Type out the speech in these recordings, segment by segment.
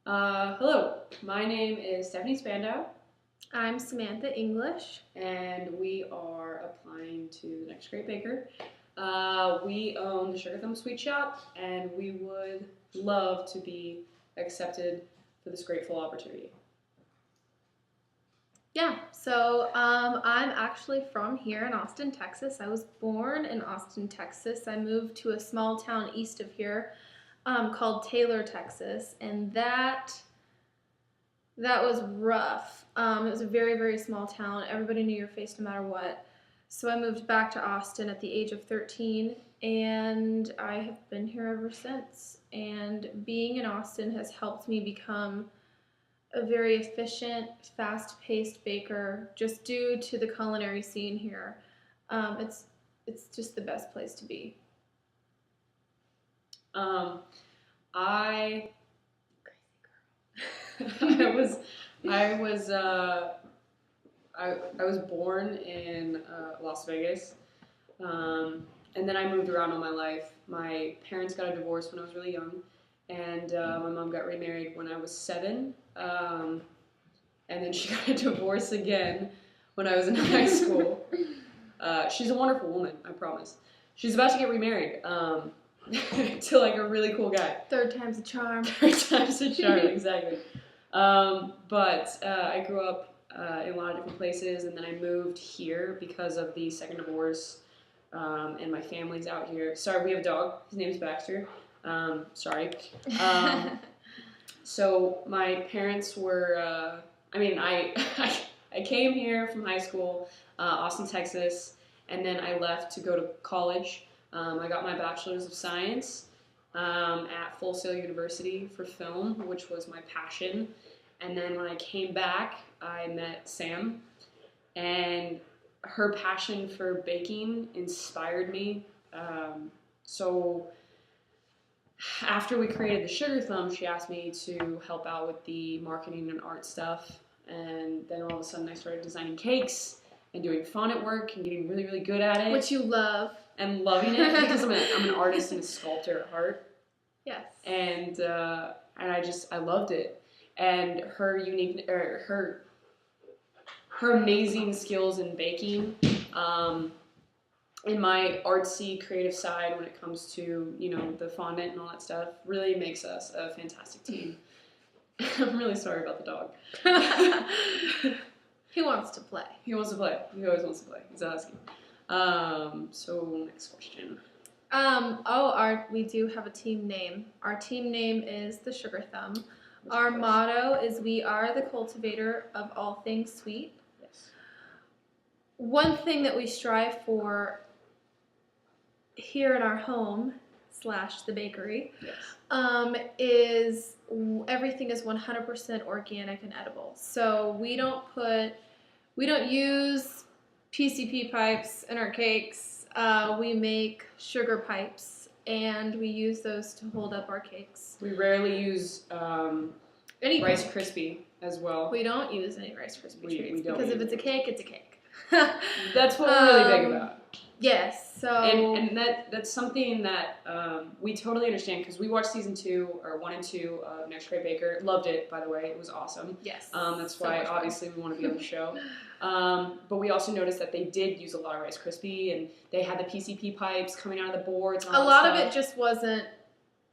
Hello, my name is Stefani Spandau, I'm Samantha English. and we are applying to the next Great Baker. We own the Sugar Thumb Sweet Shop, and we would love to be accepted for this grateful opportunity. Yeah, so I'm actually from here in Austin, Texas. I was born in Austin, Texas. I moved to a small town east of here called Taylor, Texas, and that was rough. It was a very, very small town. Everybody knew your face no matter what. So I moved back to Austin at the age of 13, and I have been here ever since. And being in Austin has helped me become a very efficient, fast-paced baker just due to the culinary scene here. It's just the best place to be. I I was I was I was born in Las Vegas, and then I moved around all my life. My parents got a divorce when I was really young, and my mom got remarried when I was 7, and then she got a divorce again when I was in high school. She's a wonderful woman, I promise. She's about to get remarried to like a really cool guy. Third time's a charm. Third time's a charm, exactly. But I grew up in a lot of different places, and then I moved here because of the second divorce, and my family's out here. Sorry, we have a dog. His name's Baxter. Sorry. So my parents were, I came here from high school, Austin, Texas, and then I left to go to college. I got my Bachelor's of Science at Full Sail University for film, which was my passion. And then when I came back, I met Sam, and her passion for baking inspired me. So after we created the Sugar Thumb, she asked me to help out with the marketing and art stuff. And then all of a sudden I started designing cakes and doing fondant work and getting really, really good at it. Which you love. And loving it because I'm an artist and a sculptor at heart. Yes. And I loved it. And her her amazing skills in baking, in my artsy creative side when it comes to, the fondant and all that stuff, really makes us a fantastic team. I'm really sorry about the dog. He wants to play. He wants to play. He always wants to play. He's asking. So next question. We do have a team name. Our team name is the Sugar Thumb. Our motto is we are the cultivator of all things sweet. Yes. One thing that we strive for here in our home / the bakery, yes. Is everything is 100% organic and edible. So we don't use PCP pipes in our cakes. We make sugar pipes, and we use those to hold up our cakes. We rarely use Rice Krispie as well. We don't use any Rice Krispie treats because if it's a cake, it's a cake. That's what we're really big about. Yes. So and that's something that we totally understand because we watched season 1 and 2 of Next Great Baker. Loved it, by the way. It was awesome. Yes. That's why obviously we want to be on the show. But we also noticed that they did use a lot of Rice Krispie, and they had the PCP pipes coming out of the boards. And all a lot of it just wasn't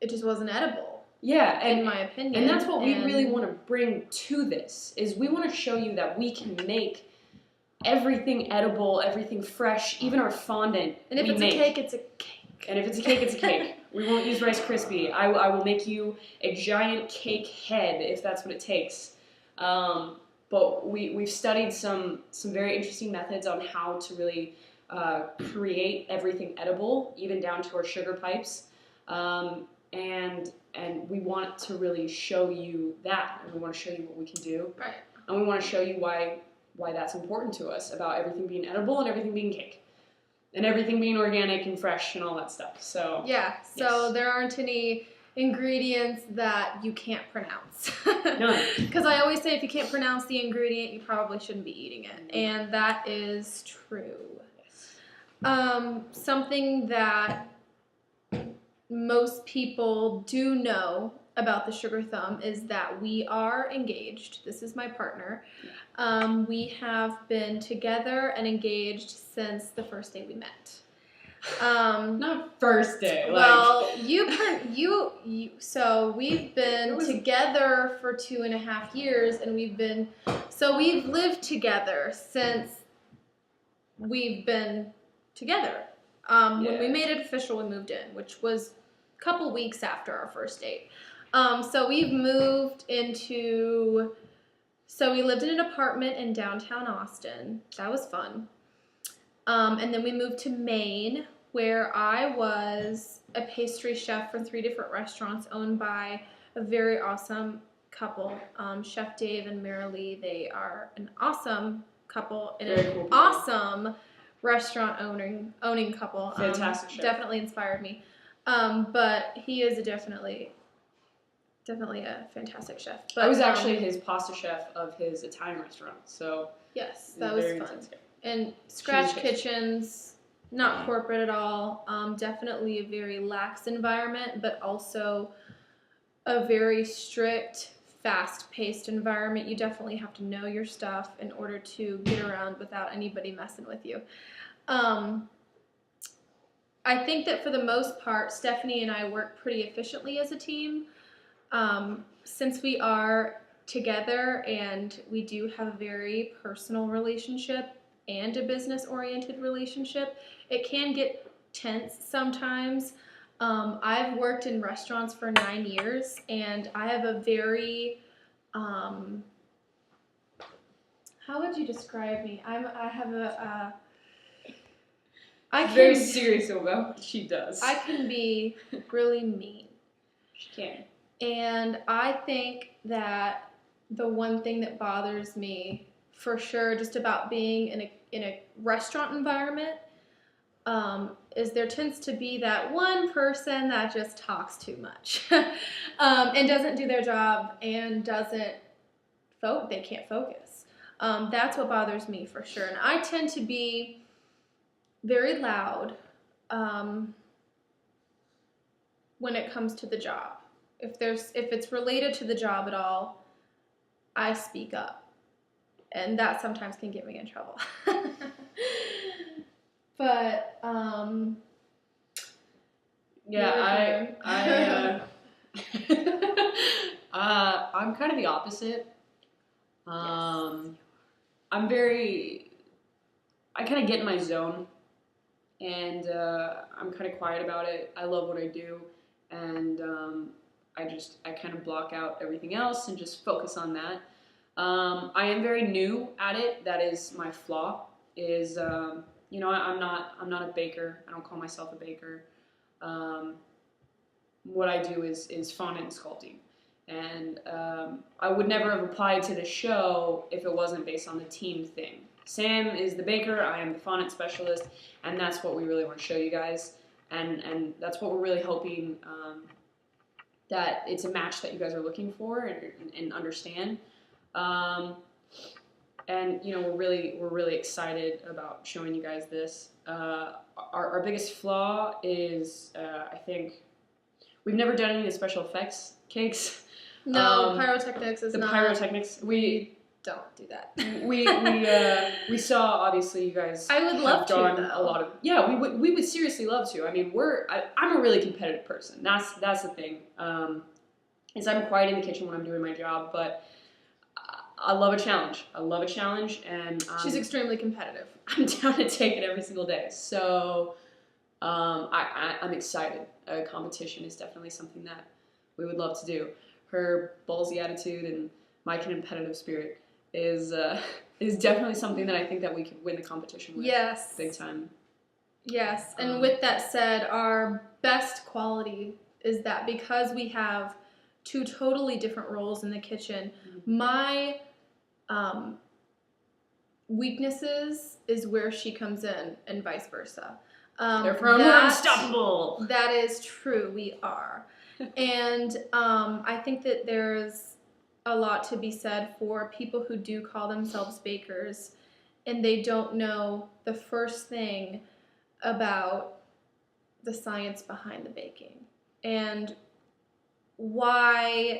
edible. Yeah, in my opinion. And that's what we really want to bring to this, is we want to show you that we can make everything edible, everything fresh, even our fondant. And if it's a cake, it's a cake. And if it's a cake, it's a cake. We won't use Rice Krispie. I will make you a giant cake head if that's what it takes. But we've studied some very interesting methods on how to really create everything edible, even down to our sugar pipes. And we want to really show you that, and we want to show you what we can do. Right. And we want to show you why that's important to us, about everything being edible and everything being cake. And everything being organic and fresh and all that stuff. So yeah, so yes. There aren't any ingredients that you can't pronounce. None. Because I always say if you can't pronounce the ingredient, you probably shouldn't be eating it. And that is true. Yes. Something that most people do know about the Sugar Thumb is that we are engaged. This is my partner. We have been together and engaged since the first day we met. Not first day. Well, so we've been together for 2.5 years, and we've lived together since we've been together. When we made it official, we moved in, which was a couple weeks after our first date. So we lived in an apartment in downtown Austin. That was fun. And then we moved to Maine, where I was a pastry chef for 3 different restaurants owned by a very awesome couple, Chef Dave and Marilee. They are an awesome couple and an awesome restaurant owning couple. Fantastic chef. Definitely inspired me. But he is definitely a fantastic chef. But I was actually his pasta chef of his Italian restaurant, so yes, that was fun. And scratch kitchens. Not corporate at all. Definitely a very lax environment, but also a very strict, fast-paced environment. You definitely have to know your stuff in order to get around without anybody messing with you. I think that for the most part, Stefani and I work pretty efficiently as a team. Since we are together and we do have a very personal relationship and a business-oriented relationship, it can get tense sometimes. I've worked in restaurants for 9 years, and I have a very, how would you describe me? Very serious about what she does. I can be really mean. She can. And I think that the one thing that bothers me for sure just about being in a restaurant environment is there tends to be that one person that just talks too much and doesn't do their job and they can't focus. That's what bothers me for sure. And I tend to be very loud when it comes to the job. If it's related to the job at all, I speak up. And that sometimes can get me in trouble. But, I'm kind of the opposite. I kind of get in my zone, and I'm kind of quiet about it. I love what I do, and I kind of block out everything else and just focus on that. I am very new at it. That is my flaw. I'm not a baker. I don't call myself a baker. What I do is fondant and sculpting, and I would never have applied to the show if it wasn't based on the team thing. Sam is the baker. I am the fondant specialist, and that's what we really want to show you guys. And that's what we're really hoping that it's a match that you guys are looking for and understand. And we're really excited about showing you guys this. Our biggest flaw is I think we've never done any of the special effects cakes. No, pyrotechnics is the not. The pyrotechnics we don't do that. we saw obviously you guys. I would love to though. A lot of we would seriously love to. I mean I'm a really competitive person. That's the thing. Is I'm quiet in the kitchen when I'm doing my job, but I love a challenge. And she's extremely competitive. I'm down to take it every single day. So I'm excited. Competition is definitely something that we would love to do. Her ballsy attitude and my competitive spirit is definitely something that I think that we could win the competition with. Yes. Big time. Yes. And with that said, our best quality is that because we have 2 totally different roles in the kitchen, my weaknesses is where she comes in and vice versa. Therefore, we're unstoppable. That is true. We are. And I think that there's a lot to be said for people who do call themselves bakers and they don't know the first thing about the science behind the baking. And why